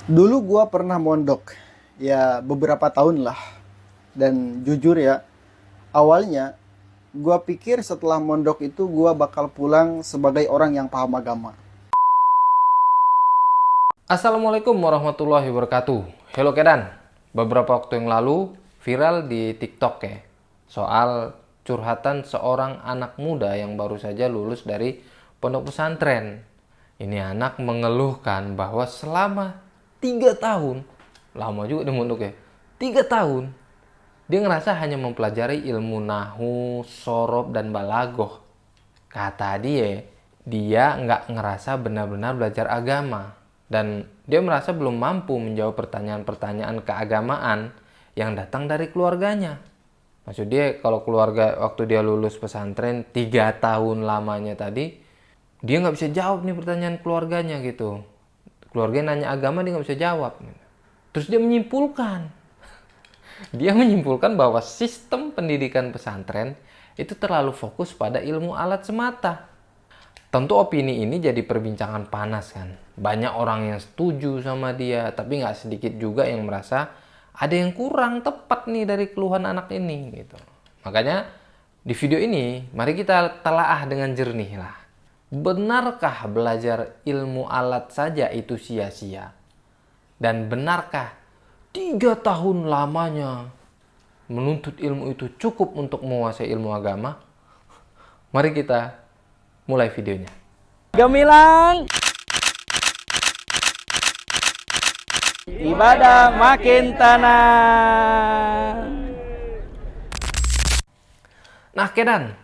Dulu gua pernah mondok, ya beberapa tahun lah. Dan jujur ya, awalnya gua pikir setelah mondok itu gua bakal pulang sebagai orang yang paham agama. Assalamualaikum warahmatullahi wabarakatuh. Halo Kedan. Beberapa waktu yang lalu viral di TikTok ya, soal curhatan seorang anak muda yang baru saja lulus dari pondok pesantren. Ini anak mengeluhkan bahwa selama 3 tahun, lama juga di mondok ya, 3 tahun, dia ngerasa hanya mempelajari ilmu nahu, sorob, dan balagoh. Kata dia nggak ngerasa benar-benar belajar agama. Dan dia merasa belum mampu menjawab pertanyaan-pertanyaan keagamaan yang datang dari keluarganya. Maksud dia kalau keluarga waktu dia lulus pesantren 3 tahun lamanya tadi, dia nggak bisa jawab nih pertanyaan keluarganya gitu. Keluarganya nanya agama dia nggak bisa jawab. Terus dia menyimpulkan bahwa sistem pendidikan pesantren itu terlalu fokus pada ilmu alat semata. Tentu opini ini jadi perbincangan panas kan. Banyak orang yang setuju sama dia, tapi nggak sedikit juga yang merasa ada yang kurang tepat nih dari keluhan anak ini gitu. Makanya di video ini mari kita telaah dengan jernih lah. Benarkah belajar ilmu alat saja itu sia-sia? Dan benarkah 3 tahun lamanya menuntut ilmu itu cukup untuk menguasai ilmu agama? Mari kita mulai videonya. Gemilang, ibadah makin tenang. Nah, Kedan,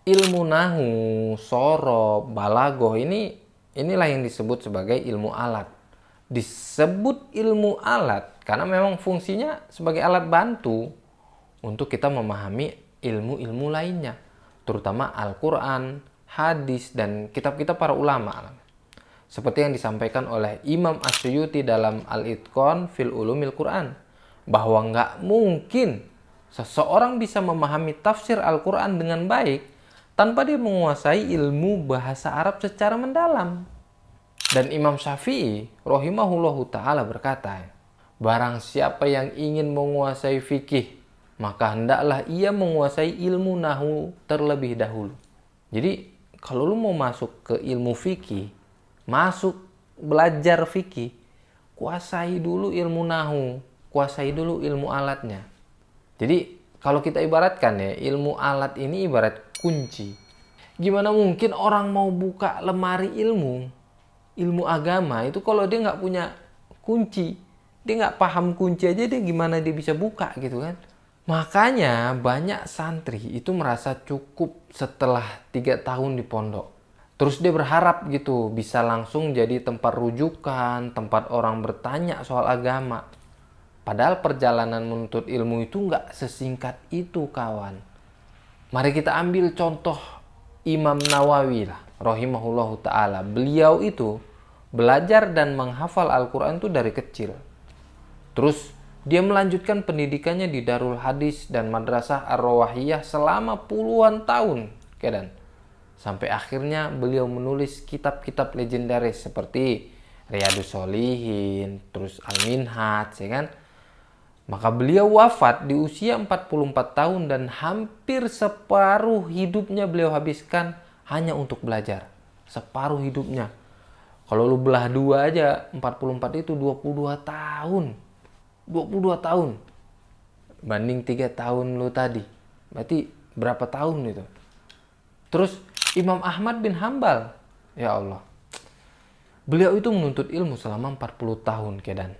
ilmu nahu, sorob, balagoh inilah yang disebut sebagai ilmu alat. Disebut ilmu alat karena memang fungsinya sebagai alat bantu untuk kita memahami ilmu-ilmu lainnya, terutama Al-Quran, hadis, dan kitab-kitab para ulama. Seperti yang disampaikan oleh Imam Asyuyuti dalam Al-Itqan fil Ulumil Quran, bahwa nggak mungkin seseorang bisa memahami tafsir Al-Quran dengan baik tanpa dia menguasai ilmu bahasa Arab secara mendalam. Dan Imam Syafi'i rahimahullahu ta'ala berkata, barang siapa yang ingin menguasai fikih, maka hendaklah ia menguasai ilmu nahu terlebih dahulu. Jadi kalau lu mau masuk ke ilmu fikih, masuk belajar fikih, kuasai dulu ilmu nahu, kuasai dulu ilmu alatnya. Jadi kalau kita ibaratkan ya, ilmu alat ini ibarat kunci. Gimana mungkin orang mau buka lemari ilmu agama itu kalau dia nggak punya kunci, dia nggak paham kunci aja dia gimana dia bisa buka gitu kan. Makanya banyak santri itu merasa cukup setelah 3 tahun di pondok. Terus dia berharap gitu bisa langsung jadi tempat rujukan, tempat orang bertanya soal agama. Padahal perjalanan menuntut ilmu itu nggak sesingkat itu kawan. Mari kita ambil contoh Imam Nawawi lah, rahimahullahu ta'ala. Beliau itu belajar dan menghafal Al-Quran itu dari kecil. Terus dia melanjutkan pendidikannya di Darul Hadis dan Madrasah Ar-Rawahiyah selama puluhan tahun. Kedan. Sampai akhirnya beliau menulis kitab-kitab legendaris seperti Riyadus Sholihin, terus Al-Minhaj, ya kan? Maka beliau wafat di usia 44 tahun dan hampir separuh hidupnya beliau habiskan hanya untuk belajar. Separuh hidupnya. Kalau lu belah dua aja, 44 itu 22 tahun. 22 tahun. Banding 3 tahun lu tadi. Berarti berapa tahun itu? Terus Imam Ahmad bin Hambal. Ya Allah. Beliau itu menuntut ilmu selama 40 tahun, Kedan.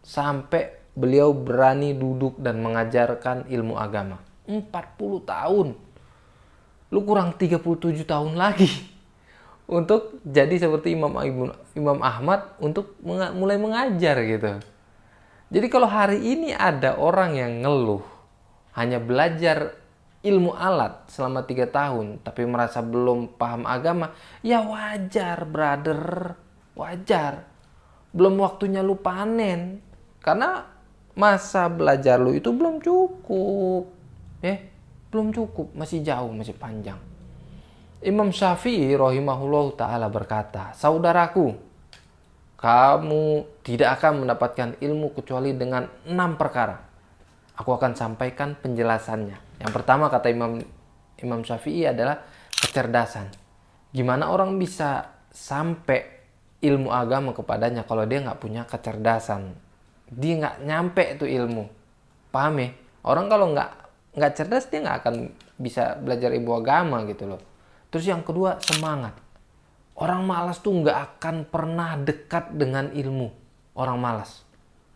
Sampai beliau berani duduk dan mengajarkan ilmu agama. 40 tahun. Lu kurang 37 tahun lagi untuk jadi seperti Imam Ahmad untuk mulai mengajar gitu. Jadi kalau hari ini ada orang yang ngeluh hanya belajar ilmu alat selama 3 tahun tapi merasa belum paham agama, ya wajar brother, wajar. Belum waktunya lu panen. Karena masa belajar lu itu belum cukup. Belum cukup, masih jauh, masih panjang. Imam Syafi'i rahimahullah ta'ala berkata, saudaraku, kamu tidak akan mendapatkan ilmu kecuali dengan 6 perkara. Aku akan sampaikan penjelasannya. Yang pertama kata Imam Syafi'i adalah kecerdasan. Gimana orang bisa sampai ilmu agama kepadanya kalau dia nggak punya kecerdasan? Dia nggak nyampe itu ilmu. Paham ya? Orang kalau nggak cerdas dia nggak akan bisa belajar ilmu agama gitu loh. Terus yang kedua, semangat. Orang malas tuh nggak akan pernah dekat dengan ilmu. Orang malas.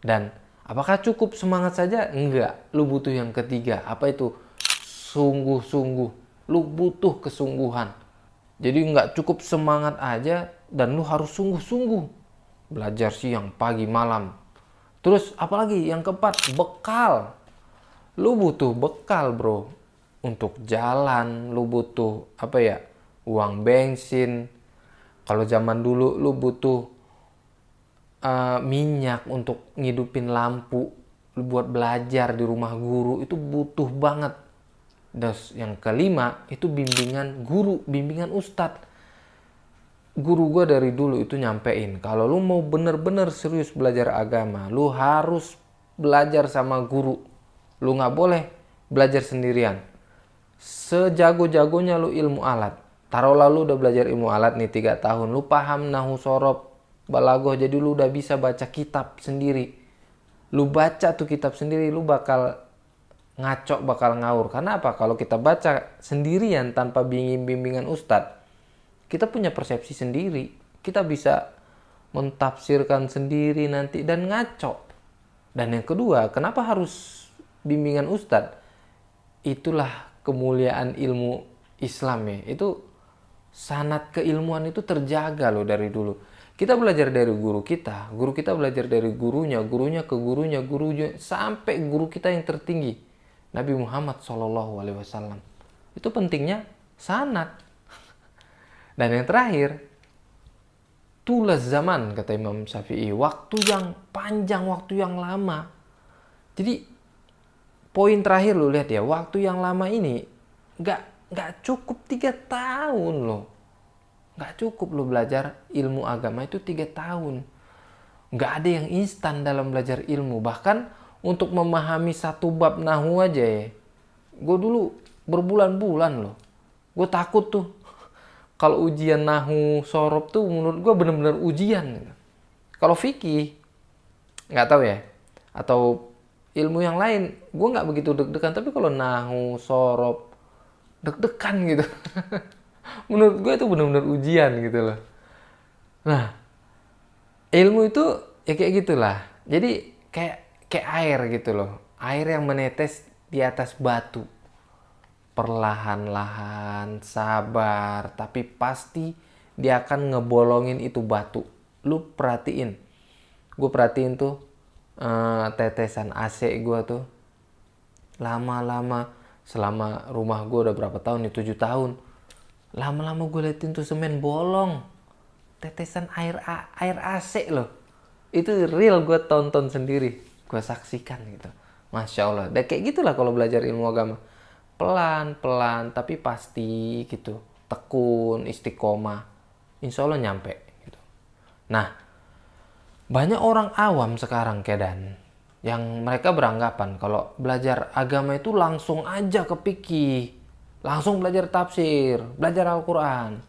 Dan apakah cukup semangat saja? Enggak. Lu butuh yang ketiga. Apa itu? Sungguh-sungguh. Lu butuh kesungguhan. Jadi nggak cukup semangat aja dan lu harus sungguh-sungguh. Belajar siang, pagi, malam. Terus apalagi yang keempat, bekal. Lu butuh bekal bro. Untuk jalan, lu butuh uang bensin. Kalau zaman dulu lu butuh minyak untuk ngidupin lampu, lu buat belajar di rumah guru, itu butuh banget. Terus yang kelima itu bimbingan guru, bimbingan ustadz. Guru gue dari dulu itu nyampein, kalau lu mau bener-bener serius belajar agama, lu harus belajar sama guru. Lu nggak boleh belajar sendirian. Sejago-jagonya lu ilmu alat. Taruhlah lu udah belajar ilmu alat nih 3 tahun. Lu paham nahu sorob, balagoh. Jadi lu udah bisa baca kitab sendiri. Lu baca tuh kitab sendiri, lu bakal ngaco, bakal ngawur. Karena apa? Kalau kita baca sendirian tanpa bimbingan ustadz, kita punya persepsi sendiri. Kita bisa mentafsirkan sendiri nanti dan ngaco. Dan yang kedua, kenapa harus bimbingan ustadz? Itulah kemuliaan ilmu Islam ya. Itu sanad keilmuan itu terjaga loh dari dulu. Kita belajar dari guru kita belajar dari gurunya ke gurunya, sampai guru kita yang tertinggi, Nabi Muhammad SAW. Itu pentingnya sanad. Dan yang terakhir, tulas zaman kata Imam Syafi'i, waktu yang panjang, waktu yang lama. Jadi poin terakhir lu lihat ya, waktu yang lama ini nggak cukup 3 tahun loh. Nggak cukup lo belajar ilmu agama itu 3 tahun. Nggak ada yang instan dalam belajar ilmu. Bahkan untuk memahami satu bab nahu aja ya, gue dulu berbulan-bulan loh. Gue takut tuh kalau ujian nahu sorob tuh menurut gue bener-bener ujian. Kalau fikih nggak tahu ya, atau ilmu yang lain gue nggak begitu deg-degan. Tapi kalau nahu sorob deg-degan gitu. Menurut gue itu benar-benar ujian gitu loh. Nah, ilmu itu ya kayak gitulah. Jadi kayak air gitu loh. Air yang menetes di atas batu. Perlahan-lahan, sabar, tapi pasti dia akan ngebolongin itu batu. Lu perhatiin. Gue perhatiin tuh tetesan AC gue tuh. Lama-lama, selama rumah gue udah berapa tahun nih, 7 tahun. Lama-lama gue liatin tuh semen bolong. Tetesan air AC loh. Itu real, gue tonton sendiri. Gue saksikan gitu. Masya Allah. Dan kayak gitulah kalau belajar ilmu agama. Pelan-pelan tapi pasti gitu. Tekun, istiqomah. Insya Allah nyampe gitu. Nah, banyak orang awam sekarang kedan yang mereka beranggapan kalau belajar agama itu langsung aja ke fikih. Langsung belajar tafsir, belajar Al-Quran.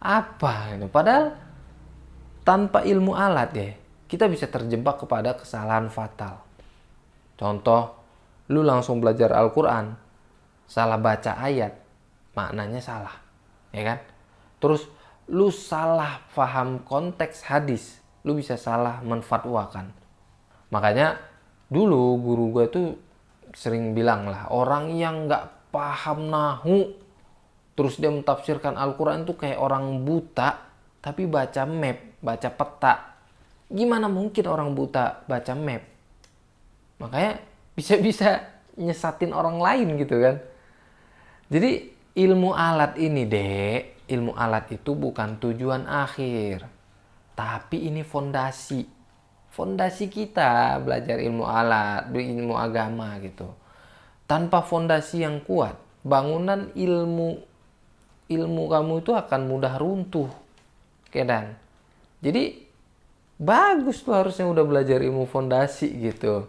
Apa itu? Padahal tanpa ilmu alat ya, kita bisa terjebak kepada kesalahan fatal. Contoh, lu langsung belajar Al-Quran, salah baca ayat, maknanya salah. Ya kan? Terus, lu salah paham konteks hadis, lu bisa salah menfatwakan. Makanya, dulu guru gue tuh sering bilang lah, orang yang nggak paham nahu terus dia mentafsirkan Al-Quran itu kayak orang buta tapi baca map, baca peta. Gimana mungkin orang buta baca map? Makanya bisa-bisa nyesatin orang lain gitu kan. Jadi ilmu alat ini dek, ilmu alat itu bukan tujuan akhir, tapi ini fondasi kita belajar ilmu alat, ilmu agama gitu. Tanpa fondasi yang kuat, bangunan ilmu kamu itu akan mudah runtuh. Kedan. Jadi bagus tuh, harusnya udah belajar ilmu fondasi gitu.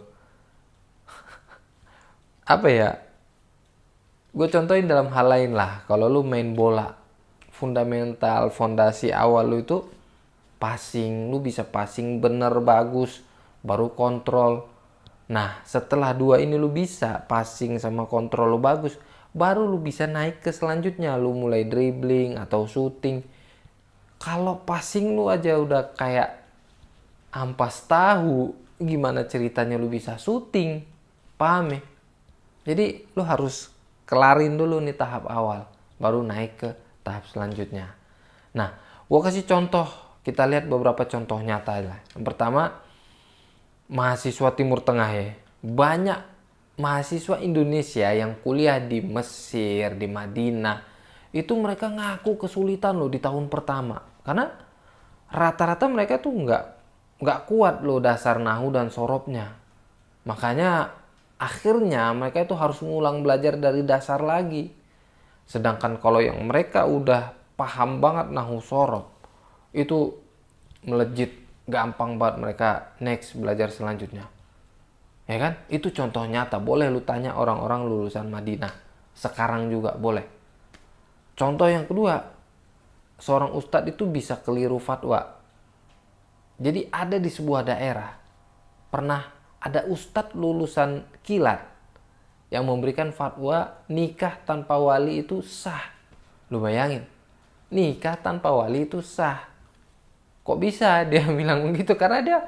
Apa ya? Gue contohin dalam hal lain lah. Kalau lu main bola, fundamental, fondasi awal lu itu passing. Lu bisa passing bener bagus, baru kontrol. Nah, setelah dua ini lu bisa passing sama kontrol lu bagus, baru lu bisa naik ke selanjutnya. Lu mulai dribbling atau shooting. Kalau passing lu aja udah kayak ampas tahu, gimana ceritanya lu bisa shooting? Paham ya? Jadi lu harus kelarin dulu nih tahap awal, baru naik ke tahap selanjutnya. Nah, gua kasih contoh, kita lihat beberapa contoh nyata lah. Yang pertama, mahasiswa Timur Tengah ya. Banyak mahasiswa Indonesia yang kuliah di Mesir, di Madinah, itu mereka ngaku kesulitan loh di tahun pertama. Karena rata-rata mereka tuh nggak kuat loh dasar nahu dan sorobnya. Makanya akhirnya mereka itu harus ngulang belajar dari dasar lagi. Sedangkan kalau yang mereka udah paham banget nahu sorob, itu melejit, gampang banget mereka next belajar selanjutnya. Ya kan? Itu contoh nyata. Boleh lu tanya orang-orang lulusan Madinah. Sekarang juga boleh. Contoh yang kedua, seorang ustadz itu bisa keliru fatwa. Jadi ada di sebuah daerah, pernah ada ustadz lulusan kilat yang memberikan fatwa nikah tanpa wali itu sah. Lu bayangin, nikah tanpa wali itu sah. Kok bisa dia bilang begitu? Karena dia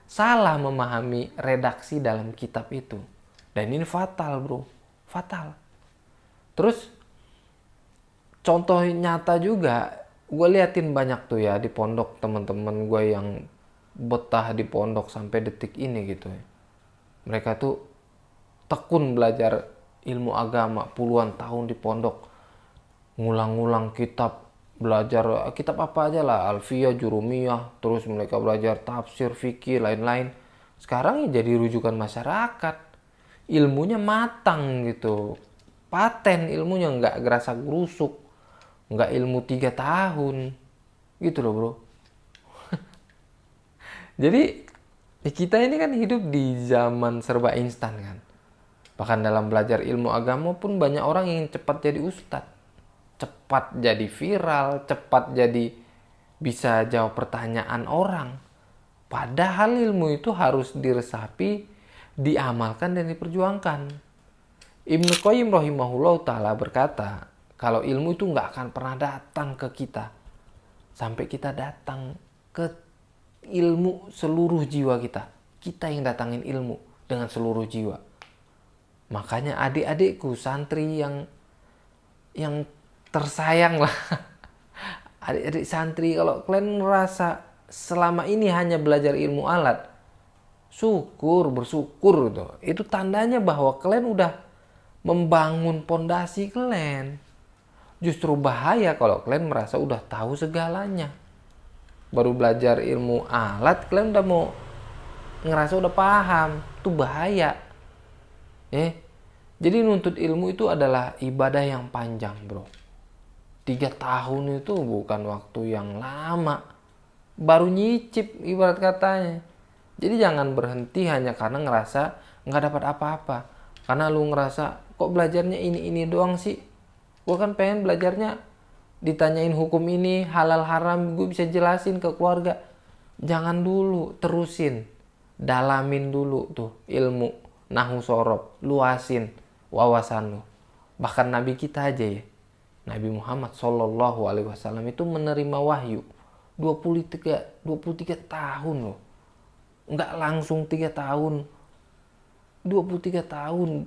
salah memahami redaksi dalam kitab itu. Dan ini fatal bro, fatal. Terus contoh nyata juga, gue liatin banyak tuh ya di pondok, teman-teman gue yang betah di pondok sampai detik ini gitu ya. Mereka tuh tekun belajar ilmu agama puluhan tahun di pondok. Ngulang-ngulang kitab, belajar kitab apa aja lah, Alfiyah, Jurumiyah, terus mereka belajar tafsir, fikih, lain-lain. Sekarang ya jadi rujukan masyarakat. Ilmunya matang gitu. Paten ilmunya, nggak gerasa gerusuk. Nggak ilmu 3 tahun. Gitu loh bro. Jadi kita ini kan hidup di zaman serba instan kan. Bahkan dalam belajar ilmu agama pun banyak orang yang cepat jadi ustadz. Cepat jadi viral, cepat jadi bisa jawab pertanyaan orang. Padahal ilmu itu harus diresapi, diamalkan dan diperjuangkan. Ibnu Qayyim rahimahullah ta'ala berkata, kalau ilmu itu nggak akan pernah datang ke kita sampai kita datang ke ilmu seluruh jiwa kita. Kita yang datangin ilmu dengan seluruh jiwa. Makanya adik-adikku santri yang tersayang lah. Adik-adik santri, kalau kalian merasa selama ini hanya belajar ilmu alat, bersyukur gitu. Itu tandanya bahwa kalian udah membangun pondasi kalian. Justru bahaya kalau kalian merasa udah tahu segalanya. Baru belajar ilmu alat, kalian udah mau ngerasa udah paham. Itu bahaya. Jadi nuntut ilmu itu adalah ibadah yang panjang bro. 3 tahun itu bukan waktu yang lama. Baru nyicip ibarat katanya. Jadi jangan berhenti hanya karena ngerasa nggak dapat apa-apa. Karena lu ngerasa kok belajarnya ini doang sih. Gue kan pengen belajarnya ditanyain hukum ini halal haram, gue bisa jelasin ke keluarga. Jangan dulu, terusin. Dalamin dulu tuh ilmu nahu sorob, luasin wawasan lu. Bahkan Nabi kita aja ya, Nabi Muhammad SAW itu menerima wahyu 23 tahun loh. Nggak langsung 3 tahun, 23 tahun.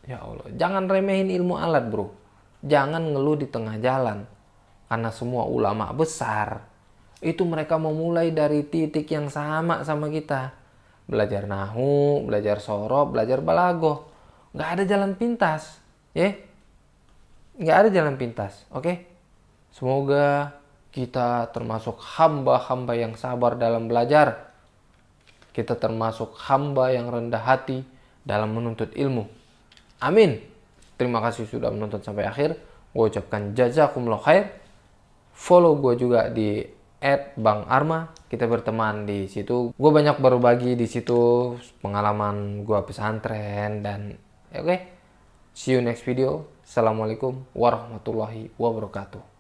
Ya Allah, jangan remehin ilmu alat bro. Jangan ngeluh di tengah jalan. Karena semua ulama besar itu mereka memulai dari titik yang sama kita. Belajar nahu, belajar sorob, belajar balagoh. Nggak ada jalan pintas. Nggak ada jalan pintas. Oke? Semoga kita termasuk hamba-hamba yang sabar dalam belajar. Kita termasuk hamba yang rendah hati dalam menuntut ilmu. Amin. Terima kasih sudah menonton sampai akhir. Gue ucapkan jazakumullah khair. Follow gue juga di @bangarma. Kita berteman di situ. Gue banyak berbagi di situ pengalaman gue pesantren dan oke. See you next video. Assalamualaikum warahmatullahi wabarakatuh.